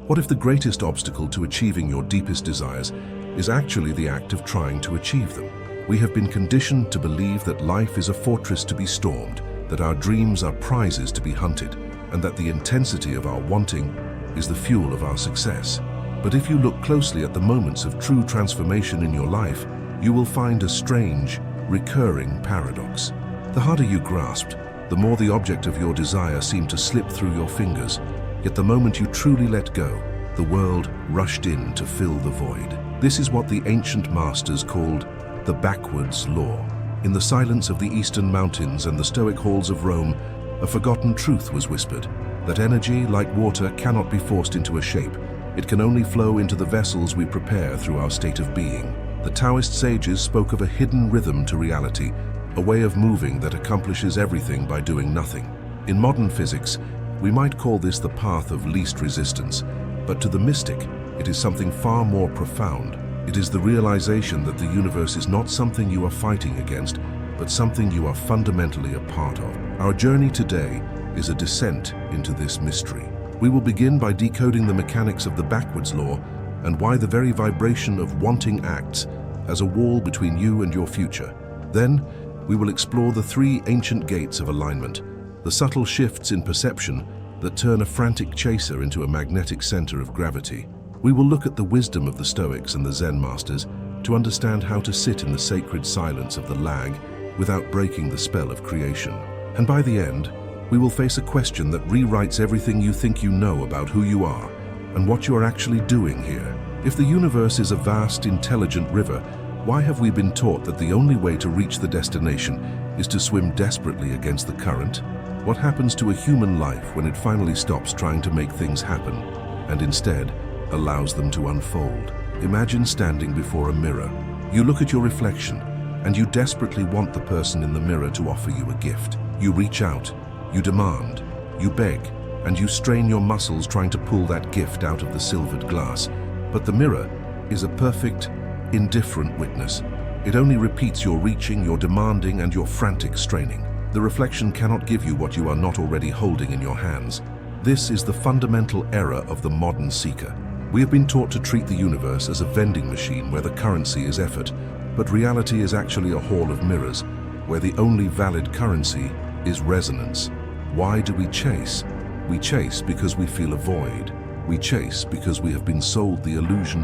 What if the greatest obstacle to achieving your deepest desires is actually the act of trying to achieve them? We have been conditioned to believe that life is a fortress to be stormed, that our dreams are prizes to be hunted, and that the intensity of our wanting is the fuel of our success. But if you look closely at the moments of true transformation in your life, you will find a strange, recurring paradox. The harder you grasped, the more the object of your desire seemed to slip through your fingers, yet the moment you truly let go, the world rushed in to fill the void. This is what the ancient masters called the backwards law. In the silence of the eastern mountains and the Stoic halls of Rome, a forgotten truth was whispered, that energy, like water, cannot be forced into a shape. It can only flow into the vessels we prepare through our state of being. The Taoist sages spoke of a hidden rhythm to reality, a way of moving that accomplishes everything by doing nothing. In modern physics, we might call this the path of least resistance, but to the mystic, it is something far more profound. It is the realization that the universe is not something you are fighting against, but something you are fundamentally a part of. Our journey today is a descent into this mystery. We will begin by decoding the mechanics of the backwards law and why the very vibration of wanting acts as a wall between you and your future. Then, we will explore the three ancient gates of alignment, the subtle shifts in perception that turn a frantic chaser into a magnetic center of gravity. We will look at the wisdom of the Stoics and the Zen masters to understand how to sit in the sacred silence of the lag without breaking the spell of creation. And by the end, we will face a question that rewrites everything you think you know about who you are and what you are actually doing here. If the universe is a vast, intelligent river, why have we been taught that the only way to reach the destination is to swim desperately against the current? What happens to a human life when it finally stops trying to make things happen and instead allows them to unfold? Imagine standing before a mirror. You look at your reflection and you desperately want the person in the mirror to offer you a gift. You reach out, you demand, you beg, and you strain your muscles trying to pull that gift out of the silvered glass. But the mirror is a perfect, indifferent witness. It only repeats your reaching, your demanding, and your frantic straining. The reflection cannot give you what you are not already holding in your hands. This is the fundamental error of the modern seeker. We have been taught to treat the universe as a vending machine where the currency is effort, but reality is actually a hall of mirrors, where the only valid currency is resonance. Why do we chase? We chase because we feel a void. We chase because we have been sold the illusion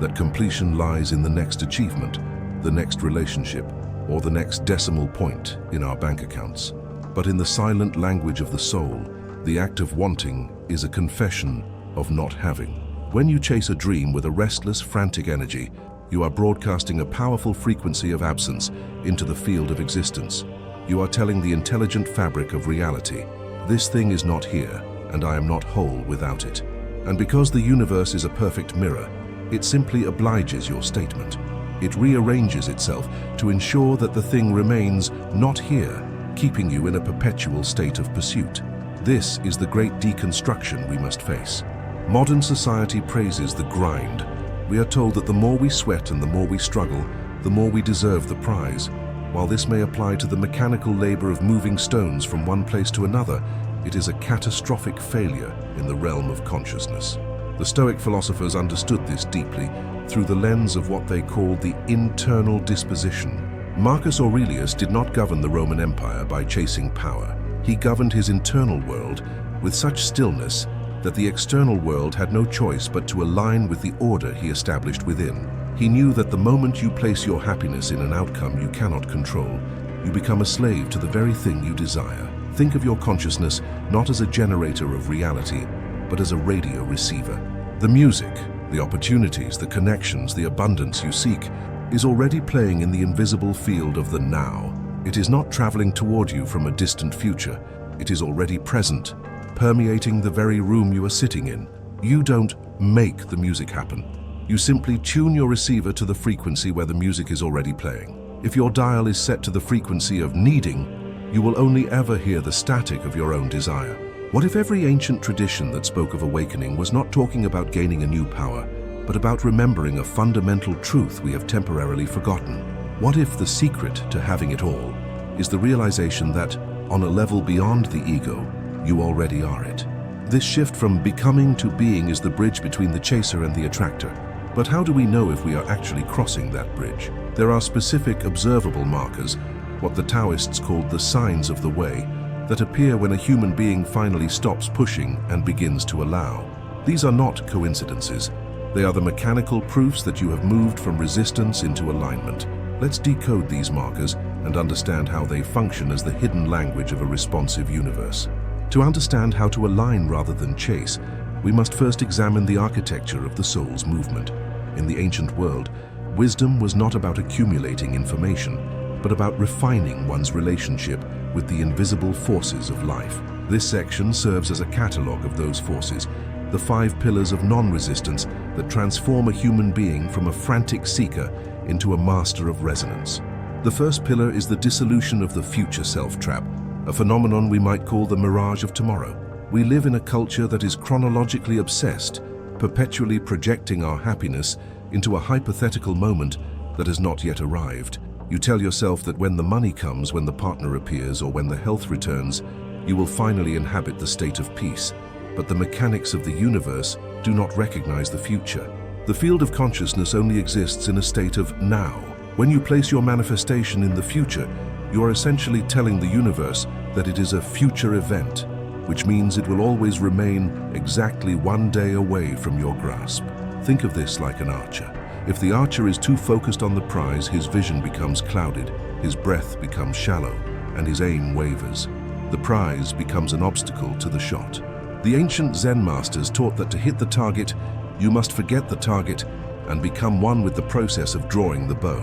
that completion lies in the next achievement, the next relationship, or the next decimal point in our bank accounts. But in the silent language of the soul, the act of wanting is a confession of not having. When you chase a dream with a restless, frantic energy, you are broadcasting a powerful frequency of absence into the field of existence. You are telling the intelligent fabric of reality, this thing is not here, and I am not whole without it. And because the universe is a perfect mirror, it simply obliges your statement. It rearranges itself to ensure that the thing remains not here, keeping you in a perpetual state of pursuit. This is the great deconstruction we must face. Modern society praises the grind. We are told that the more we sweat and the more we struggle, the more we deserve the prize. While this may apply to the mechanical labor of moving stones from one place to another, it is a catastrophic failure in the realm of consciousness. The Stoic philosophers understood this deeply through the lens of what they called the internal disposition. Marcus Aurelius did not govern the Roman Empire by chasing power. He governed his internal world with such stillness that the external world had no choice but to align with the order he established within. He knew that the moment you place your happiness in an outcome you cannot control, you become a slave to the very thing you desire. Think of your consciousness not as a generator of reality, but as a radio receiver. The music, the opportunities, the connections, the abundance you seek is already playing in the invisible field of the now. It is not traveling toward you from a distant future. It is already present, permeating the very room you are sitting in. You don't make the music happen. You simply tune your receiver to the frequency where the music is already playing. If your dial is set to the frequency of needing, you will only ever hear the static of your own desire. What if every ancient tradition that spoke of awakening was not talking about gaining a new power, but about remembering a fundamental truth we have temporarily forgotten? What if the secret to having it all is the realization that, on a level beyond the ego, you already are it? This shift from becoming to being is the bridge between the chaser and the attractor. But how do we know if we are actually crossing that bridge? There are specific observable markers, what the Taoists called the signs of the way, that appear when a human being finally stops pushing and begins to allow. These are not coincidences. They are the mechanical proofs that you have moved from resistance into alignment. Let's decode these markers and understand how they function as the hidden language of a responsive universe. To understand how to align rather than chase, we must first examine the architecture of the soul's movement. In the ancient world, wisdom was not about accumulating information, but about refining one's relationship with the invisible forces of life. This section serves as a catalogue of those forces, the 5 pillars of non-resistance that transform a human being from a frantic seeker into a master of resonance. The first pillar is the dissolution of the future self-trap, a phenomenon we might call the mirage of tomorrow. We live in a culture that is chronologically obsessed, perpetually projecting our happiness into a hypothetical moment that has not yet arrived. You tell yourself that when the money comes, when the partner appears, or when the health returns, you will finally inhabit the state of peace. But the mechanics of the universe do not recognize the future. The field of consciousness only exists in a state of now. When you place your manifestation in the future, you are essentially telling the universe that it is a future event, which means it will always remain exactly one day away from your grasp. Think of this like an archer. If the archer is too focused on the prize, his vision becomes clouded, his breath becomes shallow, and his aim wavers. The prize becomes an obstacle to the shot. The ancient Zen masters taught that to hit the target, you must forget the target and become one with the process of drawing the bow.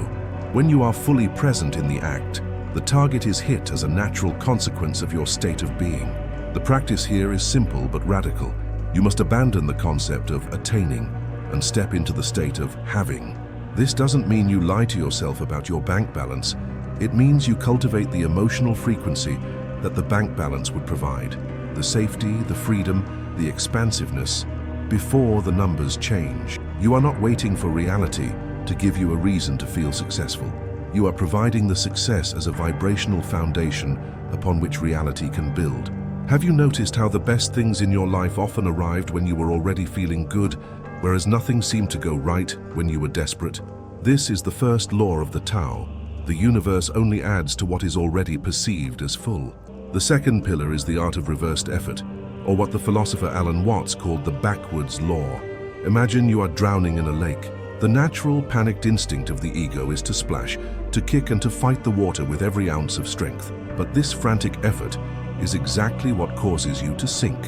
When you are fully present in the act, the target is hit as a natural consequence of your state of being. The practice here is simple but radical. You must abandon the concept of attaining and step into the state of having. This doesn't mean you lie to yourself about your bank balance. It means you cultivate the emotional frequency that the bank balance would provide. The safety, the freedom, the expansiveness, before the numbers change. You are not waiting for reality to give you a reason to feel successful. You are providing the success as a vibrational foundation upon which reality can build. Have you noticed how the best things in your life often arrived when you were already feeling good, whereas nothing seemed to go right when you were desperate? This is the first law of the Tao. The universe only adds to what is already perceived as full. The second pillar is the art of reversed effort, or what the philosopher Alan Watts called the backwards law. Imagine you are drowning in a lake. The natural, panicked instinct of the ego is to splash, to kick and to fight the water with every ounce of strength. But this frantic effort is exactly what causes you to sink.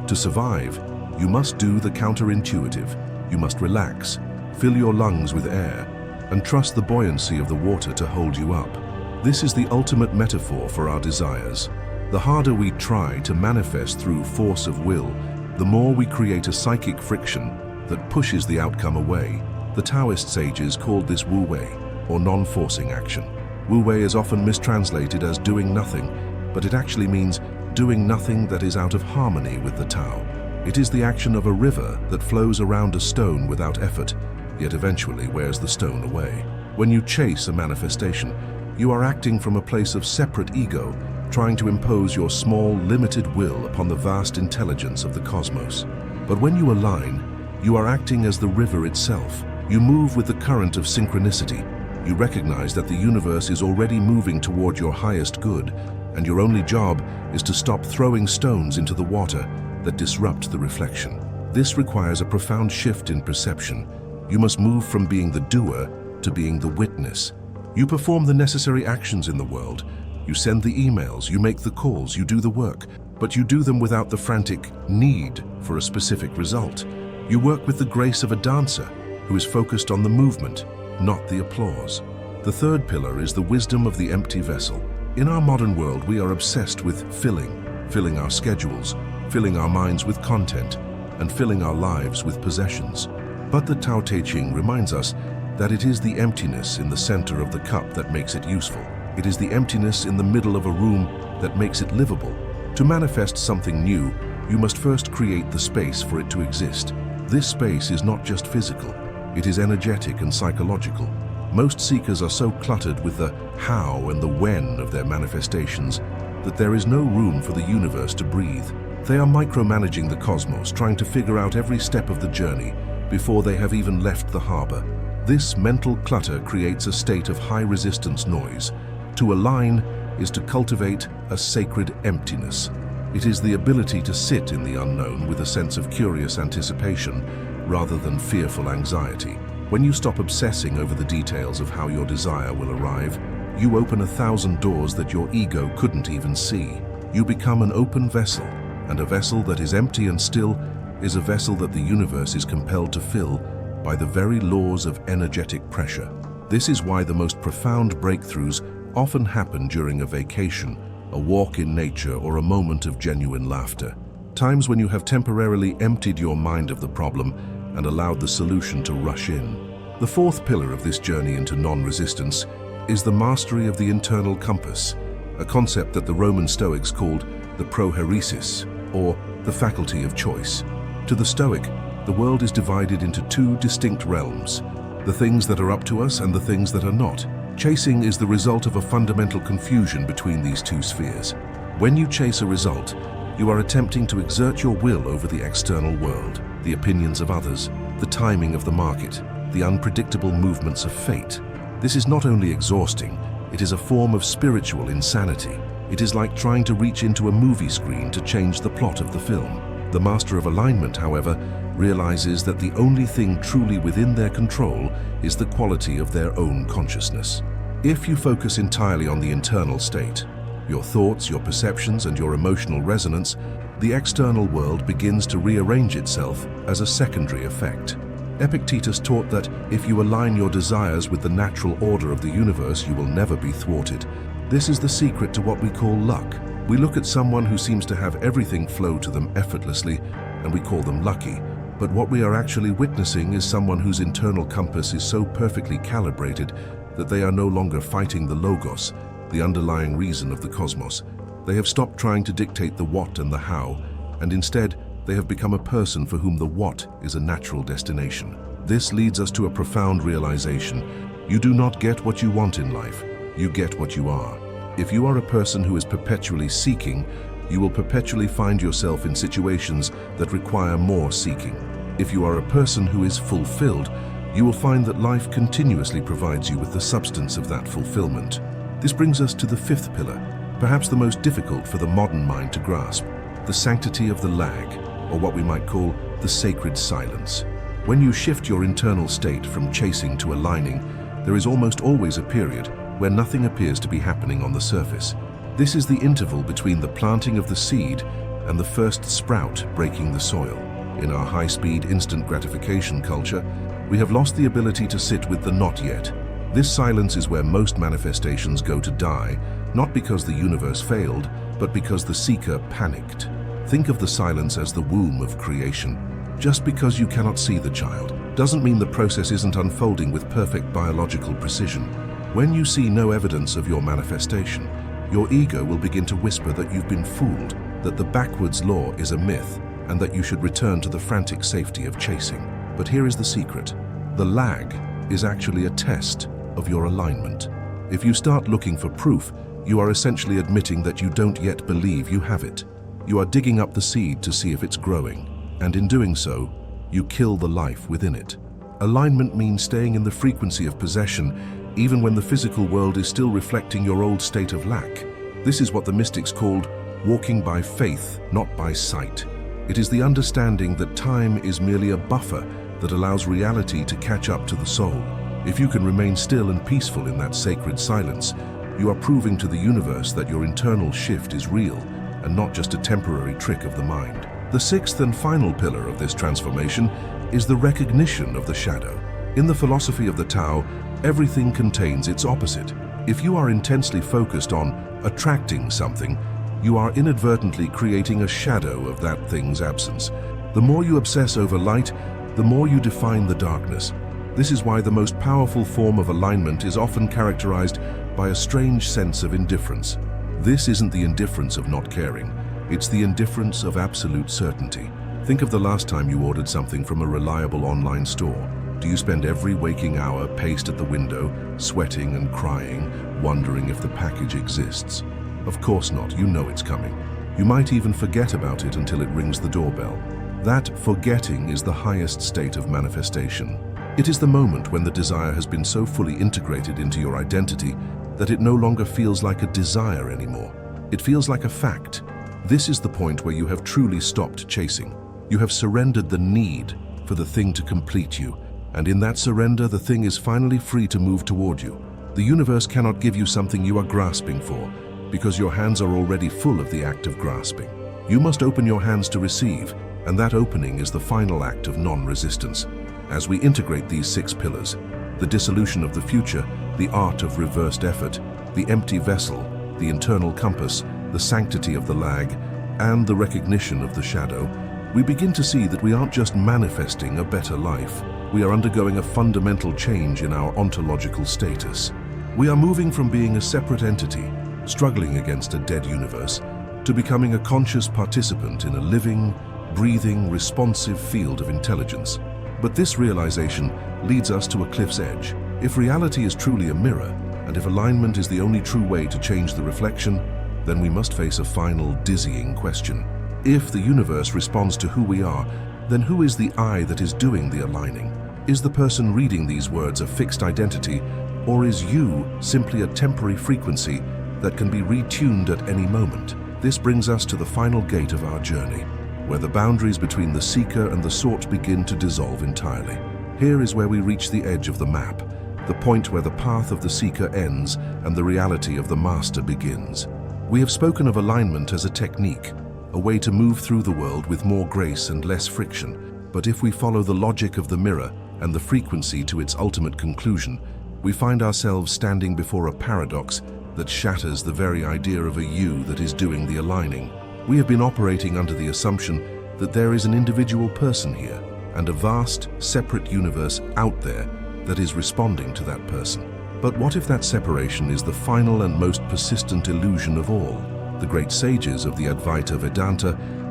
To survive, you must do the counterintuitive. You must relax, fill your lungs with air, and trust the buoyancy of the water to hold you up. This is the ultimate metaphor for our desires. The harder we try to manifest through force of will, the more we create a psychic friction that pushes the outcome away. The Taoist sages called this Wu Wei, or non-forcing action. Wu Wei is often mistranslated as doing nothing, but it actually means doing nothing that is out of harmony with the Tao. It is the action of a river that flows around a stone without effort, yet eventually wears the stone away. When you chase a manifestation, you are acting from a place of separate ego, trying to impose your small, limited will upon the vast intelligence of the cosmos. But when you align, you are acting as the river itself. You move with the current of synchronicity. You recognize that the universe is already moving toward your highest good, and your only job is to stop throwing stones into the water that disrupt the reflection. This requires a profound shift in perception. You must move from being the doer to being the witness. You perform the necessary actions in the world. You send the emails, you make the calls, you do the work, but you do them without the frantic need for a specific result. You work with the grace of a dancer who is focused on the movement, not the applause. The third pillar is the wisdom of the empty vessel. In our modern world, we are obsessed with filling our schedules, filling our minds with content, and filling our lives with possessions. But the Tao Te Ching reminds us that it is the emptiness in the center of the cup that makes it useful. It is the emptiness in the middle of a room that makes it livable. To manifest something new, you must first create the space for it to exist. This space is not just physical, it is energetic and psychological. Most seekers are so cluttered with the how and the when of their manifestations that there is no room for the universe to breathe. They are micromanaging the cosmos, trying to figure out every step of the journey before they have even left the harbor. This mental clutter creates a state of high-resistance noise. To align is to cultivate a sacred emptiness. It is the ability to sit in the unknown with a sense of curious anticipation rather than fearful anxiety. When you stop obsessing over the details of how your desire will arrive, you open 1,000 doors that your ego couldn't even see. You become an open vessel, and a vessel that is empty and still is a vessel that the universe is compelled to fill by the very laws of energetic pressure. This is why the most profound breakthroughs often happen during a vacation, a walk in nature, or a moment of genuine laughter. Times when you have temporarily emptied your mind of the problem and allowed the solution to rush in. The fourth pillar of this journey into non-resistance is the mastery of the internal compass, a concept that the Roman Stoics called the prohairesis, or the faculty of choice. To the Stoic, the world is divided into two distinct realms, the things that are up to us and the things that are not. Chasing is the result of a fundamental confusion between these two spheres. When you chase a result, you are attempting to exert your will over the external world, the opinions of others, the timing of the market, the unpredictable movements of fate. This is not only exhausting, it is a form of spiritual insanity. It is like trying to reach into a movie screen to change the plot of the film. The master of alignment, however, realizes that the only thing truly within their control is the quality of their own consciousness. If you focus entirely on the internal state, your thoughts, your perceptions, and your emotional resonance, the external world begins to rearrange itself as a secondary effect. Epictetus taught that if you align your desires with the natural order of the universe, you will never be thwarted. This is the secret to what we call luck. We look at someone who seems to have everything flow to them effortlessly, and we call them lucky. But what we are actually witnessing is someone whose internal compass is so perfectly calibrated that they are no longer fighting the logos, the underlying reason of the cosmos. They have stopped trying to dictate the what and the how, and instead they have become a person for whom the what is a natural destination. This leads us to a profound realization. You do not get what you want in life, you get what you are. If you are a person who is perpetually seeking, you will perpetually find yourself in situations that require more seeking. If you are a person who is fulfilled, you will find that life continuously provides you with the substance of that fulfillment. This brings us to the fifth pillar, perhaps the most difficult for the modern mind to grasp, the sanctity of the lag, or what we might call the sacred silence. When you shift your internal state from chasing to aligning, there is almost always a period where nothing appears to be happening on the surface. This is the interval between the planting of the seed and the first sprout breaking the soil. In our high-speed, instant gratification culture, we have lost the ability to sit with the not yet. This silence is where most manifestations go to die, not because the universe failed, but because the seeker panicked. Think of the silence as the womb of creation. Just because you cannot see the child doesn't mean the process isn't unfolding with perfect biological precision. When you see no evidence of your manifestation, your ego will begin to whisper that you've been fooled, that the backwards law is a myth, and that you should return to the frantic safety of chasing. But here is the secret. The lag is actually a test of your alignment. If you start looking for proof, you are essentially admitting that you don't yet believe you have it. You are digging up the seed to see if it's growing, and in doing so, you kill the life within it. Alignment means staying in the frequency of possession, even when the physical world is still reflecting your old state of lack. This is what the mystics called walking by faith, not by sight. It is the understanding that time is merely a buffer that allows reality to catch up to the soul. If you can remain still and peaceful in that sacred silence, you are proving to the universe that your internal shift is real and not just a temporary trick of the mind. The sixth and final pillar of this transformation is the recognition of the shadow. In the philosophy of the Tao, everything contains its opposite. If you are intensely focused on attracting something, you are inadvertently creating a shadow of that thing's absence. The more you obsess over light, the more you define the darkness. This is why the most powerful form of alignment is often characterized by a strange sense of indifference. This isn't the indifference of not caring, it's the indifference of absolute certainty. Think of the last time you ordered something from a reliable online store. Do you spend every waking hour paced at the window, sweating and crying, wondering if the package exists? Of course not, you know it's coming. You might even forget about it until it rings the doorbell. That forgetting is the highest state of manifestation. It is the moment when the desire has been so fully integrated into your identity that it no longer feels like a desire anymore. It feels like a fact. This is the point where you have truly stopped chasing. You have surrendered the need for the thing to complete you, and in that surrender, the thing is finally free to move toward you. The universe cannot give you something you are grasping for, because your hands are already full of the act of grasping. You must open your hands to receive, and that opening is the final act of non-resistance. As we integrate these 6 pillars, the dissolution of the future, the art of reversed effort, the empty vessel, the internal compass, the sanctity of the lag, and the recognition of the shadow, we begin to see that we aren't just manifesting a better life. We are undergoing a fundamental change in our ontological status. We are moving from being a separate entity, struggling against a dead universe, to becoming a conscious participant in a living, breathing, responsive field of intelligence. But this realization leads us to a cliff's edge. If reality is truly a mirror, and if alignment is the only true way to change the reflection, then we must face a final, dizzying question. If the universe responds to who we are, then who is the I that is doing the aligning? Is the person reading these words a fixed identity, or is you simply a temporary frequency that can be retuned at any moment? This brings us to the final gate of our journey, where the boundaries between the seeker and the sought begin to dissolve entirely. Here is where we reach the edge of the map, the point where the path of the seeker ends and the reality of the master begins. We have spoken of alignment as a technique, a way to move through the world with more grace and less friction. But if we follow the logic of the mirror and the frequency to its ultimate conclusion, we find ourselves standing before a paradox that shatters the very idea of a you that is doing the aligning. We have been operating under the assumption that there is an individual person here and a vast, separate universe out there that is responding to that person. But what if that separation is the final and most persistent illusion of all? The great sages of the Advaita Vedanta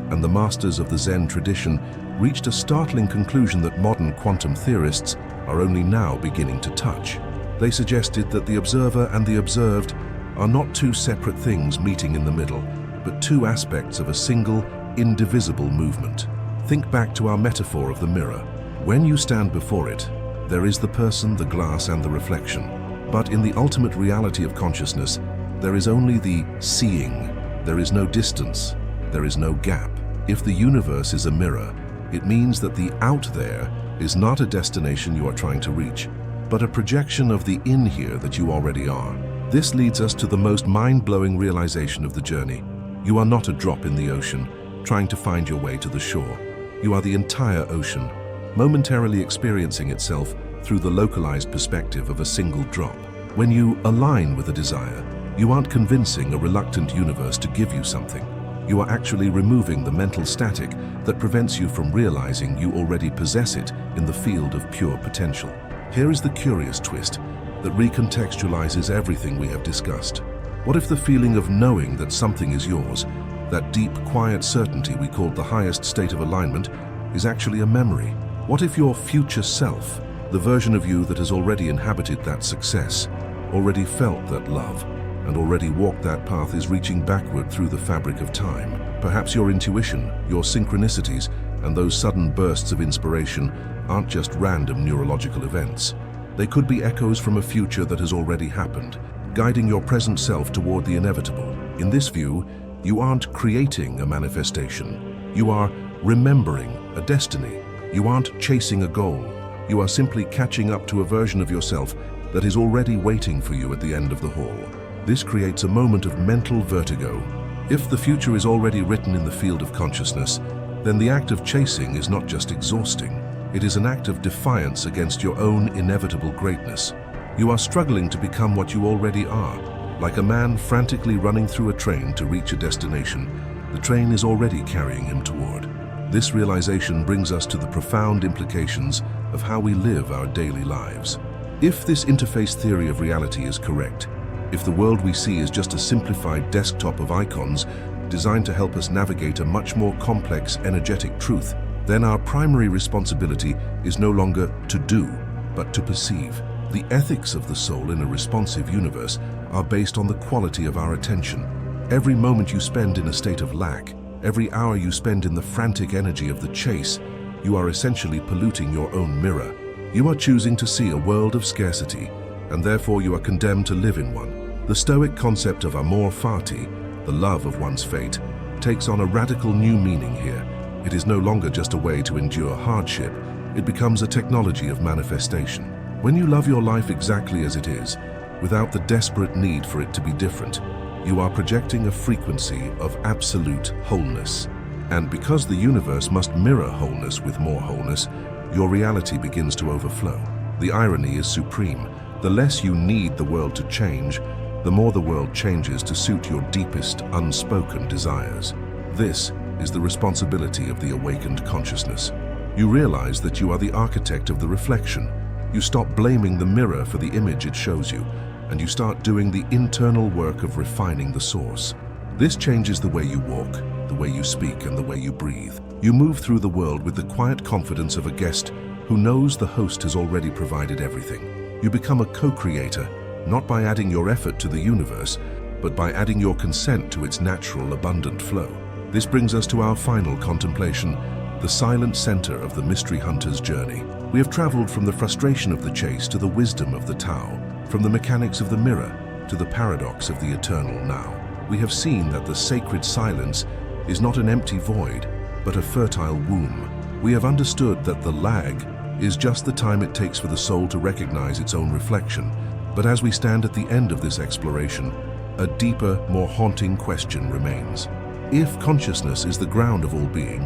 and the masters of the Zen tradition reached a startling conclusion that modern quantum theorists are only now beginning to touch. They suggested that the observer and the observed are not two separate things meeting in the middle, but two aspects of a single, indivisible movement. Think back to our metaphor of the mirror. When you stand before it, there is the person, the glass, and the reflection. But in the ultimate reality of consciousness, there is only the seeing. There is no distance. There is no gap. If the universe is a mirror, it means that the out there is not a destination you are trying to reach, but a projection of the in here that you already are. This leads us to the most mind-blowing realization of the journey. You are not a drop in the ocean, trying to find your way to the shore. You are the entire ocean, momentarily experiencing itself through the localized perspective of a single drop. When you align with a desire, you aren't convincing a reluctant universe to give you something. You are actually removing the mental static that prevents you from realizing you already possess it in the field of pure potential. Here is the curious twist that recontextualizes everything we have discussed. What if the feeling of knowing that something is yours, that deep, quiet certainty we call the highest state of alignment, is actually a memory? What if your future self, the version of you that has already inhabited that success, already felt that love, and already walked that path, is reaching backward through the fabric of time? Perhaps your intuition, your synchronicities, and those sudden bursts of inspiration aren't just random neurological events. They could be echoes from a future that has already happened, guiding your present self toward the inevitable. In this view, you aren't creating a manifestation. You are remembering a destiny. You aren't chasing a goal. You are simply catching up to a version of yourself that is already waiting for you at the end of the hall. This creates a moment of mental vertigo. If the future is already written in the field of consciousness, then the act of chasing is not just exhausting. It is an act of defiance against your own inevitable greatness. You are struggling to become what you already are. Like a man frantically running through a train to reach a destination, the train is already carrying him toward. This realization brings us to the profound implications of how we live our daily lives. If this interface theory of reality is correct, if the world we see is just a simplified desktop of icons designed to help us navigate a much more complex, energetic truth, then our primary responsibility is no longer to do, but to perceive. The ethics of the soul in a responsive universe are based on the quality of our attention. Every moment you spend in a state of lack, every hour you spend in the frantic energy of the chase, you are essentially polluting your own mirror. You are choosing to see a world of scarcity, and therefore you are condemned to live in one. The Stoic concept of amor fati, the love of one's fate, takes on a radical new meaning here. It is no longer just a way to endure hardship, it becomes a technology of manifestation. When you love your life exactly as it is, without the desperate need for it to be different, you are projecting a frequency of absolute wholeness. And because the universe must mirror wholeness with more wholeness, your reality begins to overflow. The irony is supreme. The less you need the world to change, the more the world changes to suit your deepest, unspoken desires. This is the responsibility of the awakened consciousness. You realize that you are the architect of the reflection. You stop blaming the mirror for the image it shows you, and you start doing the internal work of refining the source. This changes the way you walk, the way you speak, and the way you breathe. You move through the world with the quiet confidence of a guest who knows the host has already provided everything. You become a co-creator, not by adding your effort to the universe, but by adding your consent to its natural, abundant flow. This brings us to our final contemplation, the silent center of the mystery hunter's journey. We have traveled from the frustration of the chase to the wisdom of the Tao, from the mechanics of the mirror to the paradox of the eternal now. We have seen that the sacred silence is not an empty void, but a fertile womb. We have understood that the lag is just the time it takes for the soul to recognize its own reflection. But as we stand at the end of this exploration, a deeper, more haunting question remains. If consciousness is the ground of all being,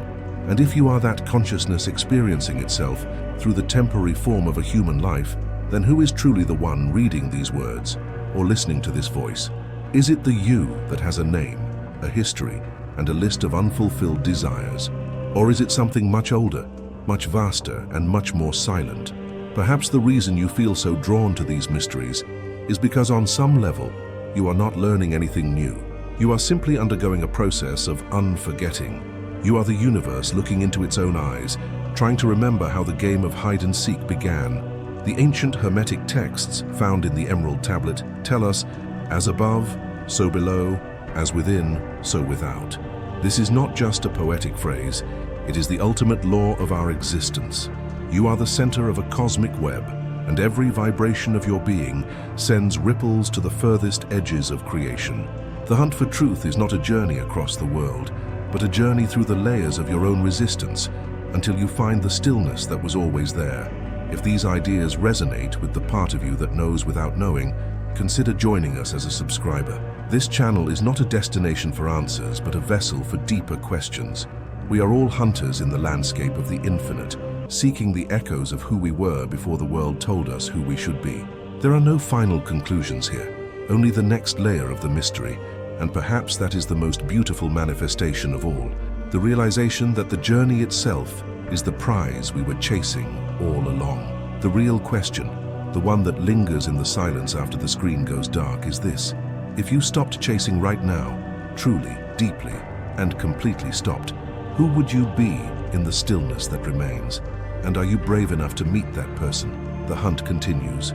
and if you are that consciousness experiencing itself through the temporary form of a human life, then who is truly the one reading these words or listening to this voice? Is it the you that has a name, a history, and a list of unfulfilled desires? Or is it something much older, much vaster, and much more silent? Perhaps the reason you feel so drawn to these mysteries is because on some level, you are not learning anything new. You are simply undergoing a process of unforgetting. You are the universe looking into its own eyes, trying to remember how the game of hide-and-seek began. The ancient Hermetic texts found in the Emerald Tablet tell us, as above, so below, as within, so without. This is not just a poetic phrase, it is the ultimate law of our existence. You are the center of a cosmic web, and every vibration of your being sends ripples to the furthest edges of creation. The hunt for truth is not a journey across the world, but a journey through the layers of your own resistance until you find the stillness that was always there. If these ideas resonate with the part of you that knows without knowing, consider joining us as a subscriber. This channel is not a destination for answers, but a vessel for deeper questions. We are all hunters in the landscape of the infinite, seeking the echoes of who we were before the world told us who we should be. There are no final conclusions here, only the next layer of the mystery, and perhaps that is the most beautiful manifestation of all, the realization that the journey itself is the prize we were chasing all along. The real question, the one that lingers in the silence after the screen goes dark, is this. If you stopped chasing right now, truly, deeply, and completely stopped, who would you be in the stillness that remains? And are you brave enough to meet that person? The hunt continues.